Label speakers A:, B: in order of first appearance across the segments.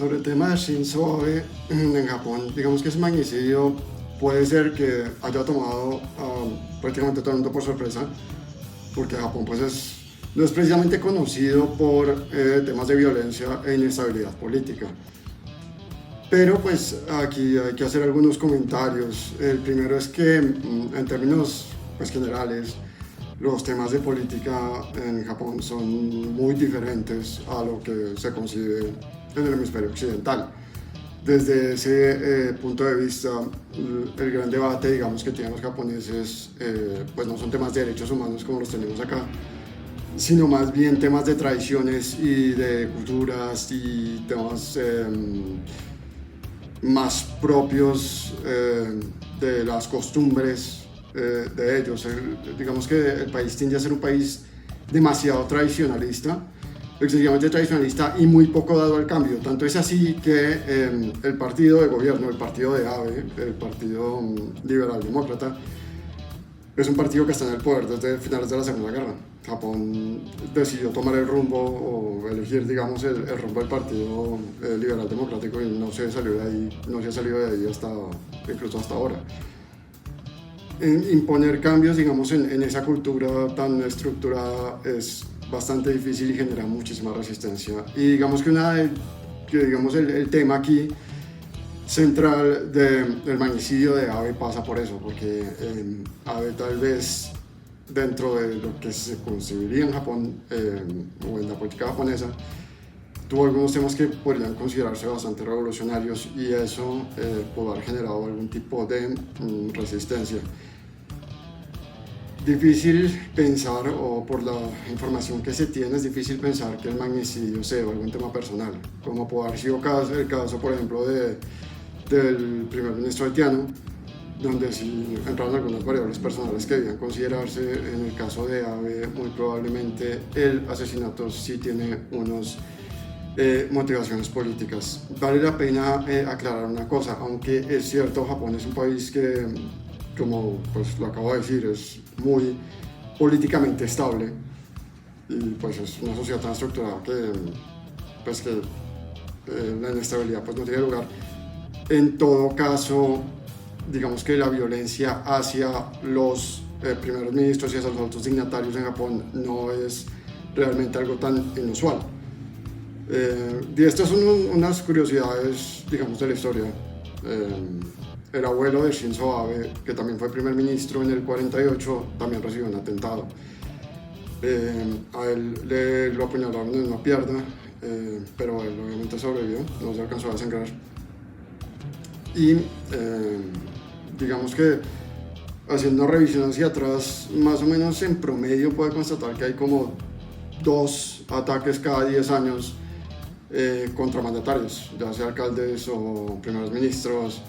A: Sobre el tema de Shinzo Abe en Japón, digamos que ese magnicidio puede ser que haya tomado prácticamente todo el mundo por sorpresa, porque Japón pues no es precisamente conocido por temas de violencia e inestabilidad política. Pero pues aquí hay que hacer algunos comentarios. El primero es que en términos pues, generales, los temas de política en Japón son muy diferentes a lo que se concibe en el hemisferio occidental. Desde ese punto de vista, el gran debate, digamos, que tienen los japoneses, pues no son temas de derechos humanos como los tenemos acá, sino más bien temas de tradiciones y de culturas y temas más propios de las costumbres de ellos. Digamos que el país tiende a ser un país demasiado tradicionalista, excesivamente tradicionalista y muy poco dado al cambio. Tanto es así que el partido de gobierno, el partido de Abe, el partido liberal demócrata, es un partido que está en el poder desde finales de la Segunda Guerra. Japón decidió tomar el rumbo o elegir, digamos, el rumbo del partido liberal democrático y no se salió de ahí, no se ha salido de ahí incluso hasta ahora. Imponer cambios, digamos, en esa cultura tan estructurada es bastante difícil y genera muchísima resistencia. Y digamos que el tema aquí central del magnicidio de Abe pasa por eso, porque Abe tal vez dentro de lo que se concebiría en Japón o en la política japonesa tuvo algunos temas que podrían considerarse bastante revolucionarios y eso pudo haber generado algún tipo de resistencia. Difícil pensar, o por la información que se tiene, es difícil pensar que el magnicidio sea algún tema personal, como puede haber sido el caso, por ejemplo, del primer ministro haitiano, donde sí entraron algunas variables personales que debían considerarse. En el caso de Abe, muy probablemente el asesinato sí tiene unas motivaciones políticas. Vale la pena aclarar una cosa, aunque es cierto, Japón es un país que, como pues lo acabo de decir, es muy políticamente estable y pues es una sociedad tan estructurada que la inestabilidad pues no tiene lugar. En todo caso, digamos que la violencia hacia los primeros ministros y hacia los altos dignatarios en Japón no es realmente algo tan inusual. Y estas son unas curiosidades, digamos, de la historia. El abuelo de Shinzo Abe, que también fue primer ministro en el 48, también recibió un atentado. A él lo apuñalaron en una pierna, pero él obviamente sobrevivió, no se alcanzó a desangrar. Y digamos que haciendo revisión hacia atrás, más o menos en promedio puede constatar que hay como 2 ataques cada 10 años contra mandatarios, ya sea alcaldes o primeros ministros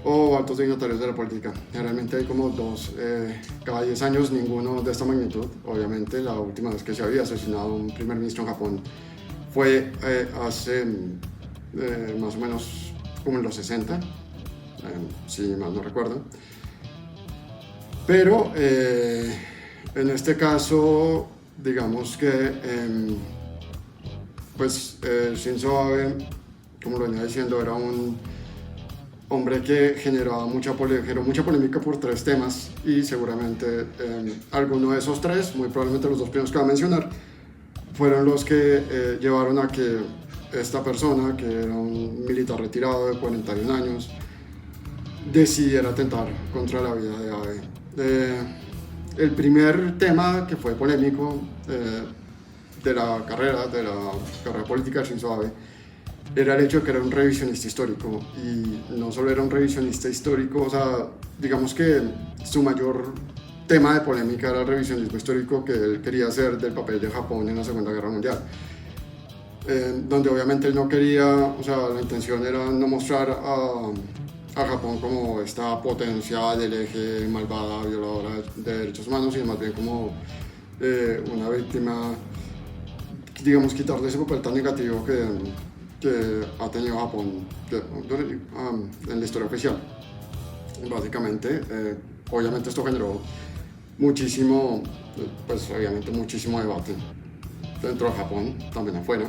A: o altos dignatarios de la política. Generalmente hay como 2 cada 10 años, ninguno de esta magnitud. Obviamente la última vez que se había asesinado un primer ministro en Japón fue hace más o menos como en los 60, si mal no recuerdo. Pero en este caso, digamos que Shinzo Abe, como lo venía diciendo, era un hombre que generó mucha polémica por 3 temas y seguramente alguno de esos 3, muy probablemente los 2 primeros que voy a mencionar, fueron los que llevaron a que esta persona, que era un militar retirado de 41 años, decidiera atentar contra la vida de Abe. El primer tema que fue polémico de la carrera política de Shinzo Abe era el hecho de que era un revisionista histórico, y no solo era un revisionista histórico, o sea, digamos que su mayor tema de polémica era el revisionismo histórico que él quería hacer del papel de Japón en la Segunda Guerra Mundial, donde obviamente él no quería, o sea, la intención era no mostrar a Japón como esta potencia del eje malvada, violadora de derechos humanos, sino más bien como una víctima, digamos, quitarle ese papel tan negativo que ha tenido Japón en la historia oficial. Básicamente, obviamente esto generó muchísimo debate dentro de Japón, también afuera.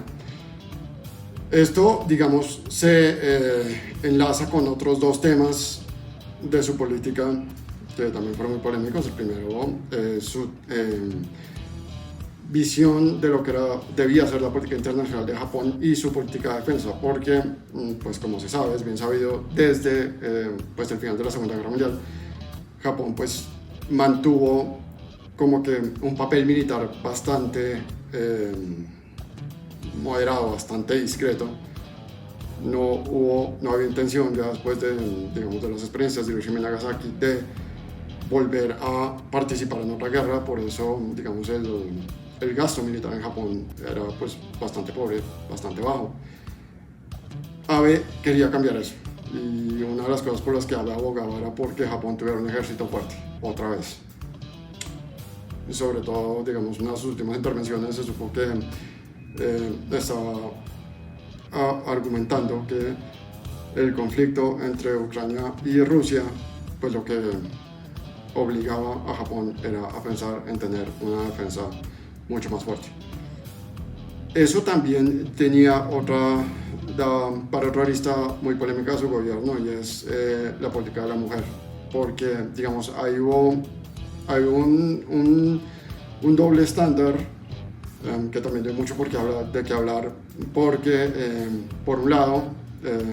A: Esto, digamos, se enlaza con otros dos temas de su política que también fueron muy polémicos. El primero, su visión de lo que debía ser la política internacional de Japón y su política de defensa, porque, pues como se sabe, es bien sabido, desde pues el final de la Segunda Guerra Mundial, Japón pues mantuvo como que un papel militar bastante moderado, bastante discreto. No había intención ya después de, digamos, de las experiencias de Hiroshima y Nagasaki de volver a participar en otra guerra. Por eso, digamos, el gasto militar en Japón era pues bastante pobre, bastante bajo. Abe quería cambiar eso, y una de las cosas por las que Abe abogaba era porque Japón tuviera un ejército fuerte, otra vez. Y sobre todo, digamos, una de sus últimas intervenciones se supo que estaba argumentando que el conflicto entre Ucrania y Rusia, pues lo que obligaba a Japón era a pensar en tener una defensa mucho más fuerte. Eso también tenía para otra arista muy polémica de su gobierno, y es la política de la mujer, porque, digamos, hay un doble estándar que también hay mucho de qué hablar, porque por un lado,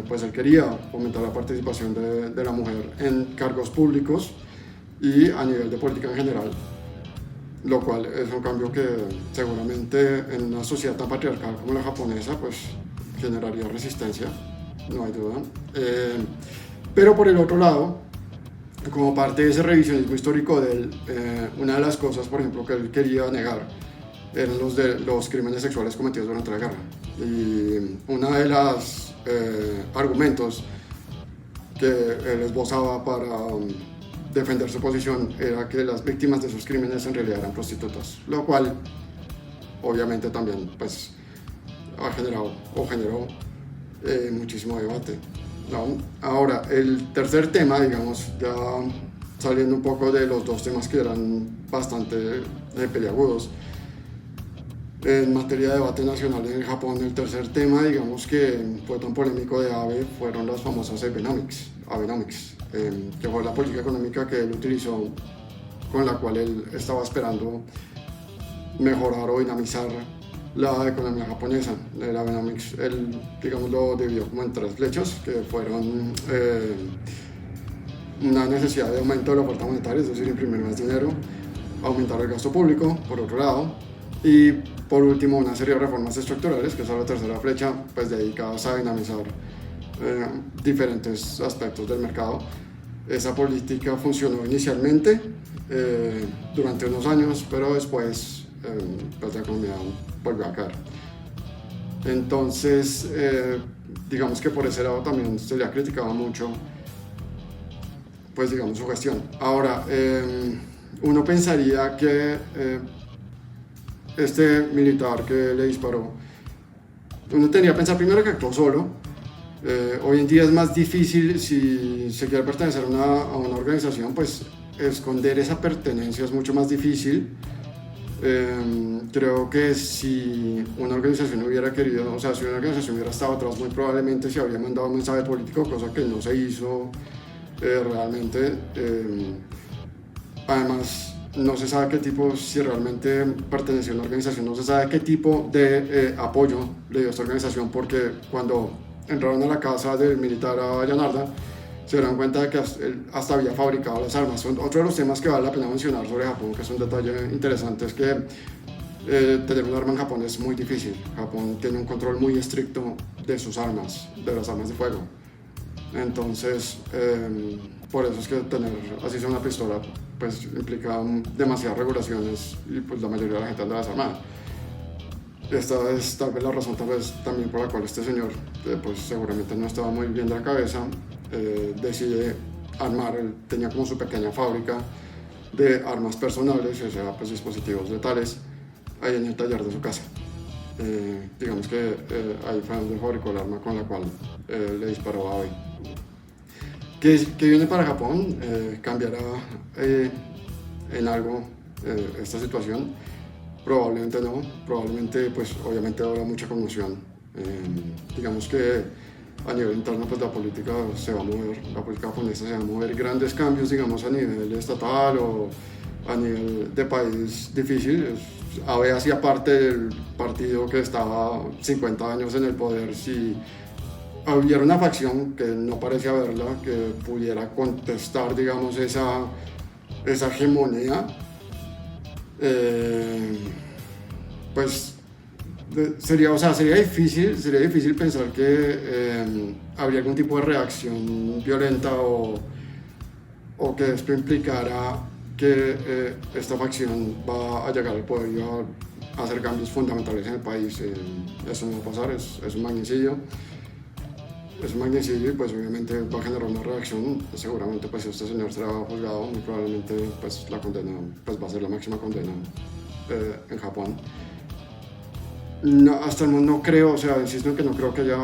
A: pues él quería aumentar la participación de la mujer en cargos públicos y a nivel de política en general, lo cual es un cambio que seguramente en una sociedad tan patriarcal como la japonesa pues generaría resistencia, no hay duda. Pero por el otro lado, como parte de ese revisionismo histórico de él, una de las cosas, por ejemplo, que él quería negar eran los crímenes sexuales cometidos durante la guerra. Y uno de los argumentos que él esbozaba para defender su posición era que las víctimas de esos crímenes en realidad eran prostitutas, lo cual obviamente también pues generó muchísimo debate, ¿no? Ahora, el tercer tema, digamos, ya saliendo un poco de los dos temas que eran bastante peliagudos en materia de debate nacional en el Japón, el tercer tema, digamos, que fue tan polémico de Abe, fueron las famosas Abenomics, que fue la política económica que él utilizó, con la cual él estaba esperando mejorar o dinamizar la economía japonesa. El Abenomics, él, digamos, lo dividió como en tres flechas, que fueron una necesidad de aumento de la oferta monetaria, es decir, imprimir más dinero, aumentar el gasto público, por otro lado, y por último una serie de reformas estructurales, que es la tercera flecha, pues dedicadas a dinamizar diferentes aspectos del mercado. Esa política funcionó inicialmente durante unos años, pero después pues la economía volvió a caer. Entonces, digamos que por ese lado también se le ha criticado mucho, pues digamos, su gestión. Ahora, uno pensaría que este militar que le disparó, uno tendría que pensar primero que actuó solo. Hoy en día es más difícil, si se quiere pertenecer a una organización, pues esconder esa pertenencia es mucho más difícil. Creo que si una organización hubiera querido, o sea, si una organización hubiera estado atrás, muy probablemente se habría mandado un mensaje político, cosa que no se hizo realmente. Además, no se sabe qué tipo, si realmente perteneció a una organización, no se sabe qué tipo de apoyo le dio a esta organización, porque cuando entraron a la casa del militar a Yanarda, se dieron cuenta de que hasta había fabricado las armas. Otro de los temas que vale la pena mencionar sobre Japón, que es un detalle interesante, es que tener un arma en Japón es muy difícil. Japón tiene un control muy estricto de sus armas, de las armas de fuego. Entonces, por eso es que tener así sea una pistola pues implica demasiadas regulaciones, y pues la mayoría de la gente anda desarmada. Esta es tal vez la razón también por la cual este señor pues seguramente no estaba muy bien de la cabeza, decide armar. Él tenía como su pequeña fábrica de armas personales, o sea, pues dispositivos letales, ahí en el taller de su casa. Digamos que ahí fue donde fabricó el arma con la cual le disparó a Abe. ¿Qué viene para Japón? ¿Cambiará en algo esta situación? Probablemente no, probablemente pues obviamente habrá mucha conmoción Digamos que a nivel interno pues la política se va a mover, la política japonesa se va a mover grandes cambios, digamos, a nivel estatal o a nivel de país difícil. Abe hacía parte del partido que estaba 50 años en el poder. Si hubiera una facción que no parece haberla, que pudiera contestar, digamos, esa hegemonía, pues sería, o sea, sería difícil pensar que habría algún tipo de reacción violenta o que esto implicara que esta facción va a llegar al poder y va a hacer cambios fundamentales en el país. Eso no va a pasar, es un magnicidio. Es un magnicidio y pues obviamente va a generar una reacción. Seguramente pues este señor será juzgado, muy probablemente pues la condena pues va a ser la máxima condena en Japón. No, hasta el momento no creo, o sea, insisto en que no creo que haya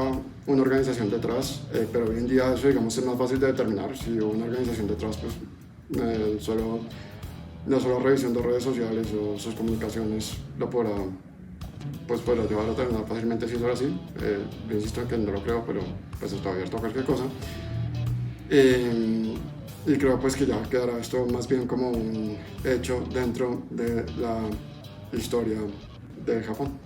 A: una organización detrás, pero hoy en día eso, digamos, es más fácil de determinar. Si hubo una organización detrás, pues la sola revisión de redes sociales o sus comunicaciones lo podrá llevar a determinar fácilmente si eso era así. Yo insisto en que no lo creo, pero pues está abierto a cualquier cosa. Y creo pues que ya quedará esto más bien como un hecho dentro de la historia de Japón.